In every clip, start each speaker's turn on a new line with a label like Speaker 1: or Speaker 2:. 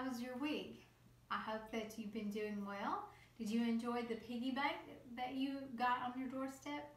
Speaker 1: how was your week? I hope that you've been doing well. Did you enjoy the piggy bank that you got on your doorstep?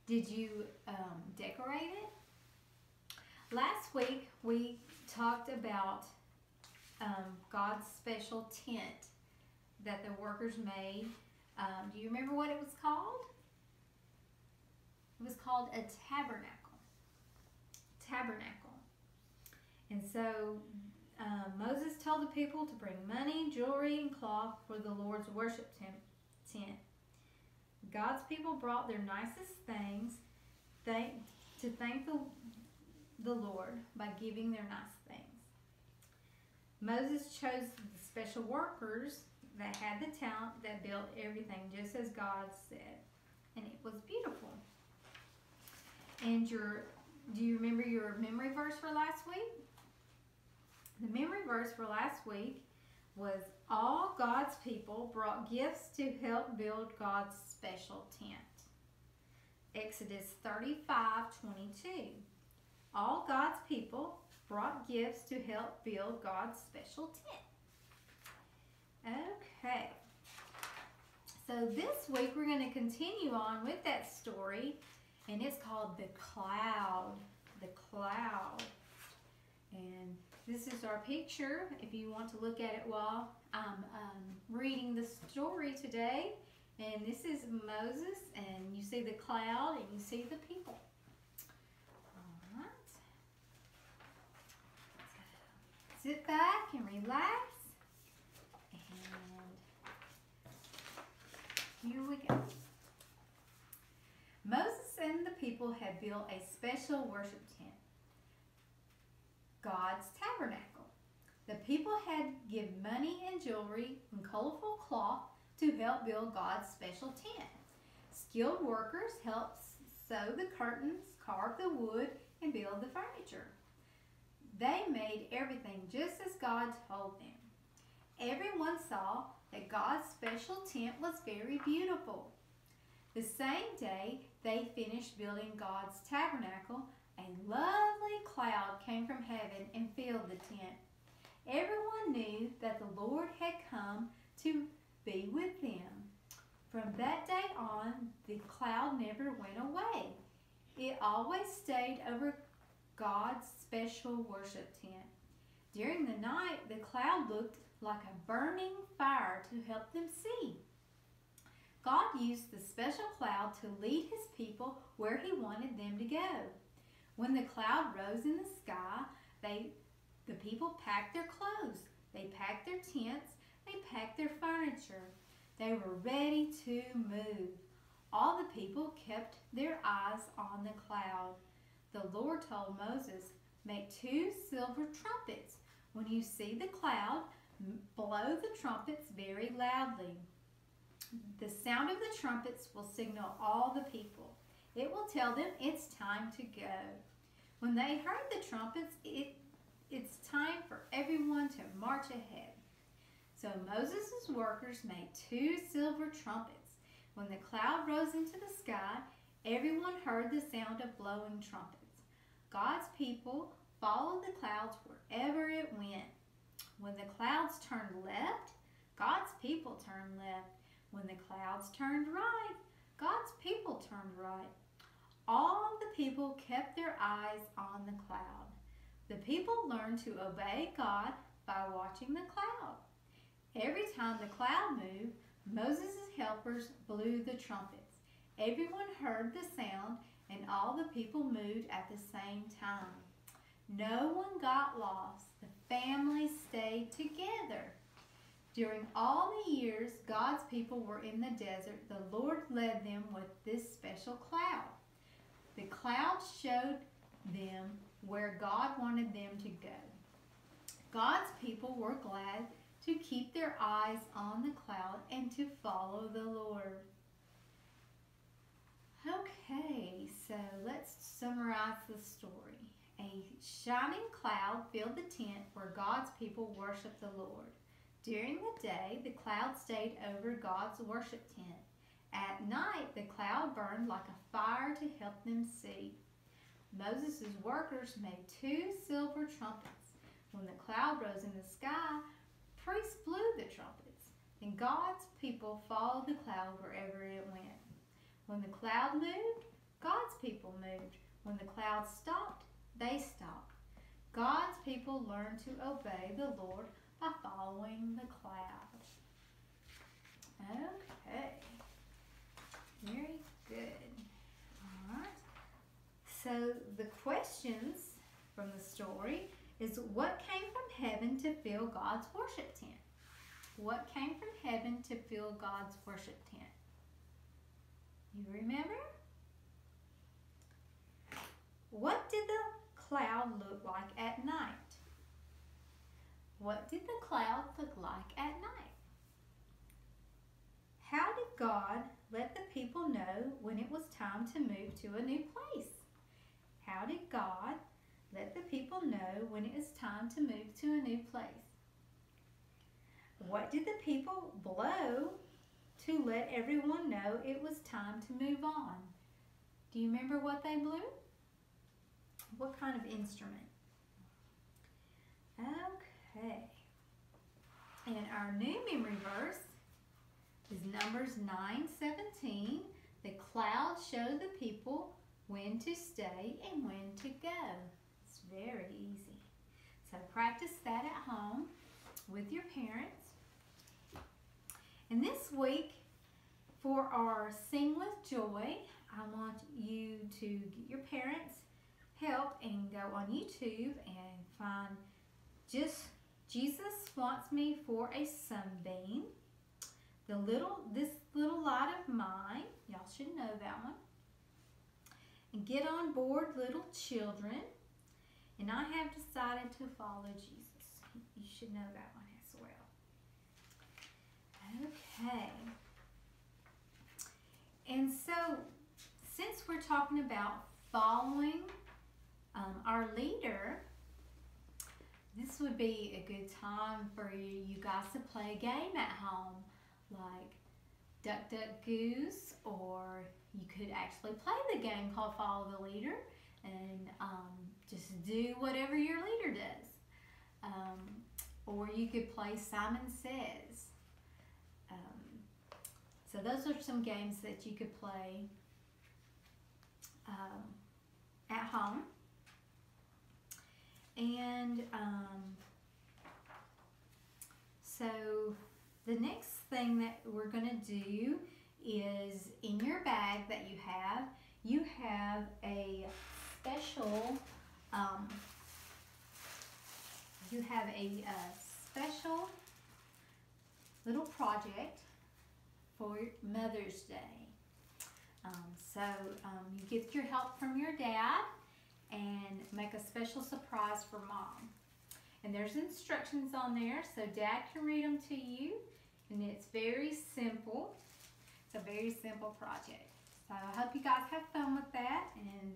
Speaker 1: Did you decorate it? Last week we talked about God's special tent that the workers made. Do you remember what it was called? It was called a tabernacle. Tabernacle. And so Moses told the people to bring money, jewelry, and cloth for the Lord's worship tent. God's people brought their nicest things to thank the Lord by giving their nice things. Moses chose the special workers that had the talent that built everything just as God said. And it was beautiful. And do you remember your memory verse for last week? The memory verse for last week was all God's people brought gifts to help build God's special tent. Exodus 35:22. All God's people brought gifts to help build God's special tent. Okay. So this week we're going to continue on with that story, and it's called The Cloud. The Cloud. And this is our picture if you want to look at it while I'm reading the story today. And this is Moses, and you see the cloud and you see the people. All right. So sit back and relax. And here we go. Moses and the people had built a special worship tent, God's tabernacle. The people had given money and jewelry and colorful cloth to help build God's special tent. Skilled workers helped sew the curtains, carve the wood, and build the furniture. They made everything just as God told them. Everyone saw that God's special tent was very beautiful. The same day they finished building God's tabernacle, a lovely cloud came from heaven and filled the tent. Everyone knew that the Lord had come to be with them. From that day on, the cloud never went away. It always stayed over God's special worship tent. During the night, the cloud looked like a burning fire to help them see. God used the special cloud to lead his people where he wanted them to go. When the cloud rose in the sky, the people packed their clothes, they packed their tents, they packed their furniture. They were ready to move. All the people kept their eyes on the cloud. The Lord told Moses, "Make 2 silver trumpets. When you see the cloud, blow the trumpets very loudly. The sound of the trumpets will signal all the people. It will tell them it's time to go." When they heard the trumpets, it's time for everyone to march ahead. So Moses' workers made 2 silver trumpets. When the cloud rose into the sky, everyone heard the sound of blowing trumpets. God's people followed the clouds wherever it went. When the clouds turned left, God's people turned left. When the clouds turned right, God's people turned right. All the people kept their eyes on the cloud. The people learned to obey God by watching the cloud. Every time the cloud moved, Moses' helpers blew the trumpets. Everyone heard the sound, and all the people moved at the same time. No one got lost. The family stayed together. During all the years God's people were in the desert, the Lord led them with this special cloud. The cloud showed them where God wanted them to go. God's people were glad to keep their eyes on the cloud and to follow the Lord. Okay, so let's summarize the story. A shining cloud filled the tent where God's people worshiped the Lord. During the day, the cloud stayed over God's worship tent. At night, the cloud burned like a fire to help them see. Moses' workers made 2 silver trumpets. When the cloud rose in the sky, priests blew the trumpets, and God's people followed the cloud wherever it went. When the cloud moved, God's people moved. When the cloud stopped, they stopped. God's people learned to obey the Lord by following the cloud. Okay. Very good. All right. So the questions from the story is, what came from heaven to fill God's worship tent? What came from heaven to fill God's worship tent? You remember? What did the cloud look like at night? What did the cloud look like at night? How did God let the people know when it was time to move to a new place? How did God let the people know when it was time to move to a new place? What did the people blow to let everyone know it was time to move on? Do you remember what they blew? What kind of instrument? Okay. And our new memory verse is Numbers 9:17. The cloud showed the people when to stay and when to go. It's very easy. So practice that at home with your parents. And this week, for our Sing with Joy, I want you to get your parents' help and go on YouTube and find just Jesus Wants Me for a Sunbeam. This little light of mine, y'all should know that one. And get on board, little children. And I have decided to follow Jesus. You should know that one as well. Okay. And so, since we're talking about following our leader, this would be a good time for you guys to play a game at home, like Duck Duck Goose, or you could actually play the game called Follow the Leader, and just do whatever your leader does. Or you could play Simon Says. So those are some games that you could play at home. And so the next thing that we're going to do is, in your bag that you have a special special little project for Mother's Day. You get your help from your dad and make a special surprise for Mom. And there's instructions on there, so Dad can read them to you. And it's very simple. It's a very simple project. So I hope you guys have fun with that and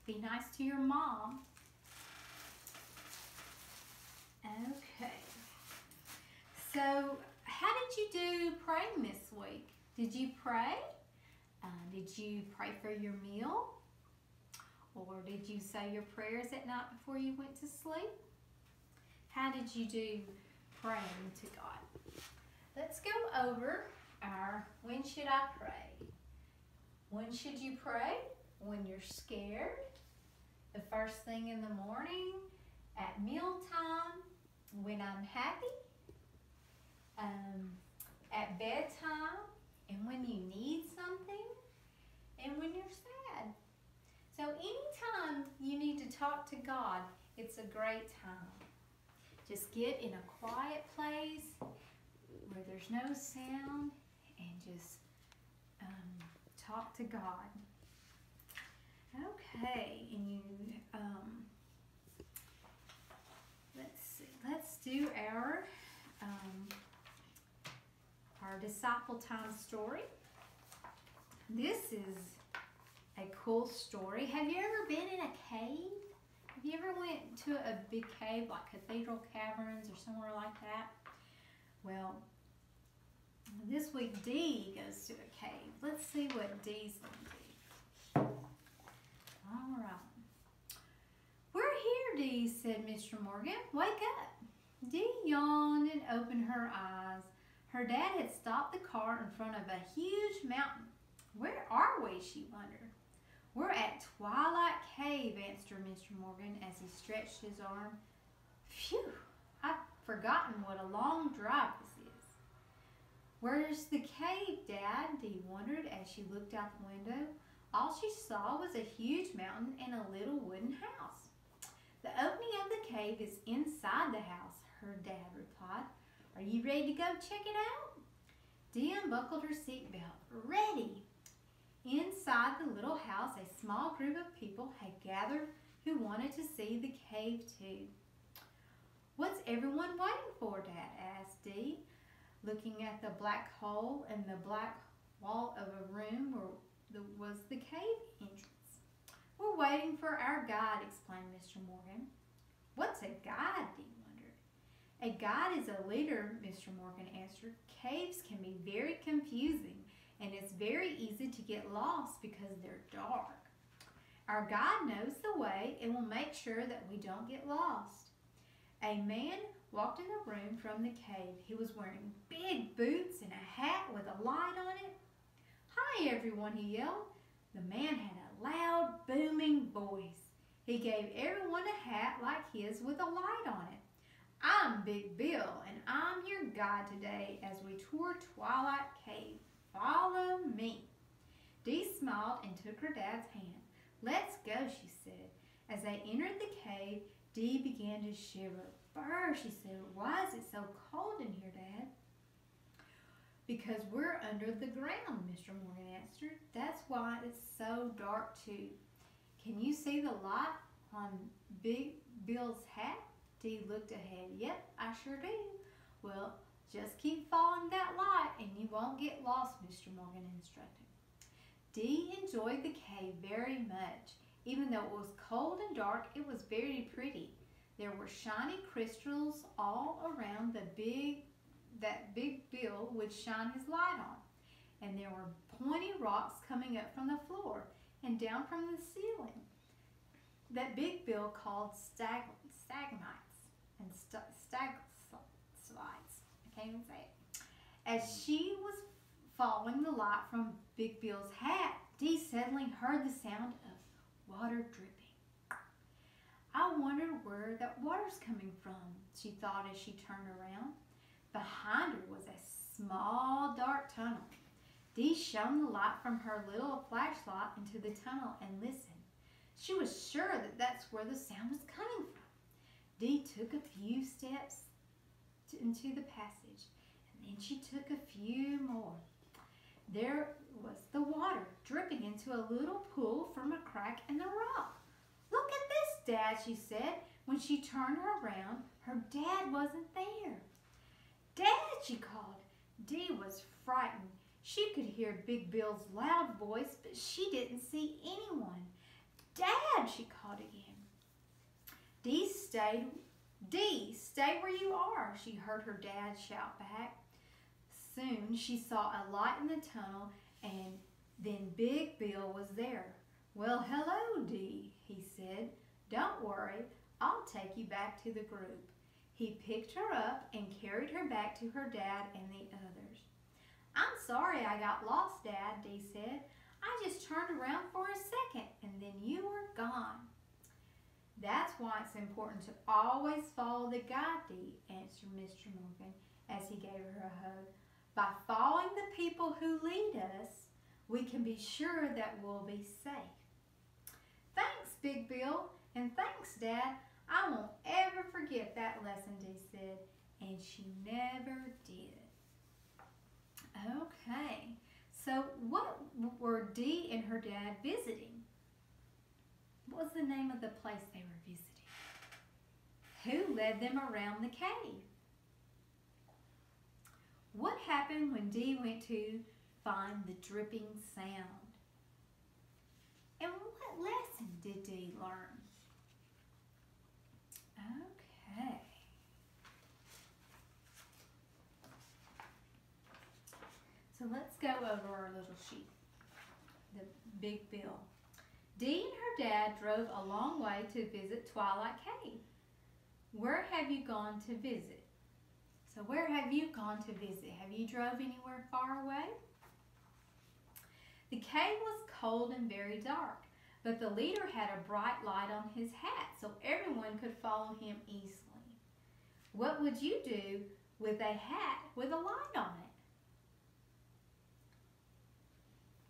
Speaker 1: be nice to your mom. Okay. So how did you do praying this week? Did you pray? Did you pray for your meal? Or did you say your prayers at night before you went to sleep? How did you do praying to God? Let's go over our when should I pray? When should you pray? When you're scared, the first thing in the morning, at mealtime, when I'm happy, at bedtime, and when you need something, and when you're sad. So anytime you need to talk to God, it's a great time. Just get in a quiet place where there's no sound and just talk to God. Okay, and you let's do our disciple time story. This is a cool story. Have you ever been in a cave? Have you ever went to a big cave like Cathedral Caverns or somewhere like that? Well, this week Dee goes to a cave. Let's see what Dee's going to do. All right. We're here, Dee, said Mr. Morgan. Wake up. Dee, yawned and opened her eyes. Her dad had stopped the car in front of a huge mountain. "Where are we?" she wondered. "We're at Twilight Cave," answered Mr. Morgan as he stretched his arm. "Phew, I've forgotten what a long drive this is." "Where's the cave, Dad?" Dee wondered as she looked out the window. All she saw was a huge mountain and a little wooden house. "The opening of the cave is inside the house," her dad replied. "Are you ready to go check it out?" Dee unbuckled her seatbelt. "Ready!" Inside the little house, a small group of people had gathered who wanted to see the cave too. "What's everyone waiting for, Dad?" asked Dee, looking at the black hole in the black wall of a room where was the cave entrance. "We're waiting for our guide," explained Mr. Morgan. "What's a guide?" Dee wondered. "A guide is a leader," Mr. Morgan answered. "Caves can be very confusing, and it's very easy to get lost because they're dark. Our guide knows the way and will make sure that we don't get lost." A man walked in the room from the cave. He was wearing big boots and a hat with a light on it. "Hi, everyone," he yelled. The man had a loud, booming voice. He gave everyone a hat like his with a light on it. "I'm Big Bill, and I'm your guide today as we tour Twilight Cave. Follow me." Dee smiled and took her dad's hand. "Let's go," she said. As they entered the cave, Dee began to shiver. "Brr," she said. "Why is it so cold in here, Dad?" "Because we're under the ground," Mr. Morgan answered. "That's why it's so dark too. Can you see the light on Big Bill's hat?" Dee looked ahead. "Yep, I sure do." "Well, just keep following that light and you won't get lost," Mr. Morgan instructed. Dee enjoyed the cave very much. Even though it was cold and dark, it was very pretty. There were shiny crystals all around that Big Bill would shine his light on. And there were pointy rocks coming up from the floor and down from the ceiling that Big Bill called stalagmites and stalagmites. I can't even say it. As she was following the light from Big Bill's hat, Dee suddenly heard the sound of water dripping. "I wonder where that water's coming from," she thought as she turned around. Behind her was a small, dark tunnel. Dee shone the light from her little flashlight into the tunnel and listened. She was sure that that's where the sound was coming from. Dee took a few steps into the passage, and then she took a few more. There was the water dripping into a little pool from a crack in the rock. "Look at this, Dad," she said. When she turned around, her dad wasn't there. "Dad," she called. Dee was frightened. She could hear Big Bill's loud voice, but she didn't see anyone. "Dad," she called again. Dee, stay where you are," she heard her dad shout back. Soon she saw a light in the tunnel, and then Big Bill was there. "Well, hello, Dee," he said. "Don't worry, I'll take you back to the group." He picked her up and carried her back to her dad and the others. "I'm sorry I got lost, Dad," Dee said. "I just turned around for a second and then you were gone." "That's why it's important to always follow the guide, Dee," answered Mr. Morgan as he gave her a hug. "By following the people who lead us, we can be sure that we'll be safe." "Thanks, Big Bill, and thanks, Dad. I won't ever forget that lesson," Dee said, and she never did. Okay, so what were Dee and her dad visiting? What was the name of the place they were visiting? Who led them around the cave? What happened when Dee went to find the dripping sound? And what lesson did Dee learn? Okay. So let's go over our little sheet, the Big Bill. Dee and her dad drove a long way to visit Twilight Cave. Where have you gone to visit? So where have you gone to visit? Have you drove anywhere far away? The cave was cold and very dark, but the leader had a bright light on his hat so everyone could follow him easily. What would you do with a hat with a light on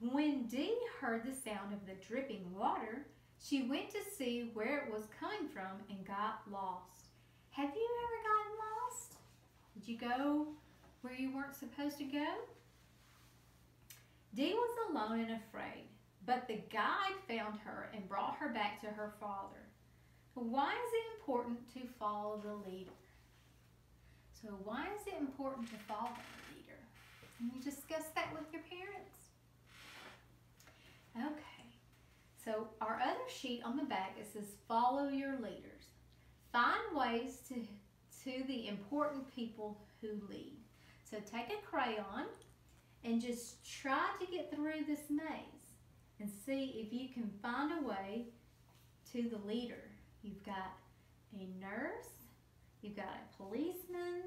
Speaker 1: it? When Dee heard the sound of the dripping water, she went to see where it was coming from and got lost. Have you ever gotten lost? Did you go where you weren't supposed to go? Dee was alone and afraid, but the guide found her and brought her back to her father. So why is it important to follow the leader? So why is it important to follow the leader? Can you discuss that with your parents? Okay, so our other sheet on the back, it says follow your leaders. Find ways to the important people who lead. So take a crayon and just try to get through this maze and see if you can find a way to the leader. You've got a nurse, you've got a policeman,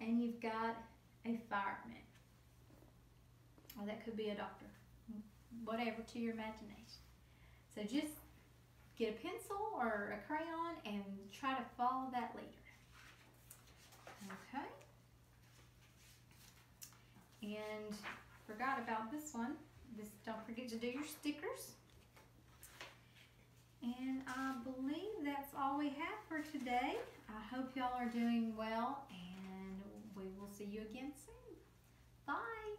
Speaker 1: and you've got a fireman. Or that could be a doctor. Whatever to your imagination. So just get a pencil or a crayon and try to follow that leader. Okay. And forgot about this one. Don't forget to do your stickers. And I believe that's all we have for today. I hope y'all are doing well, and we will see you again soon. Bye.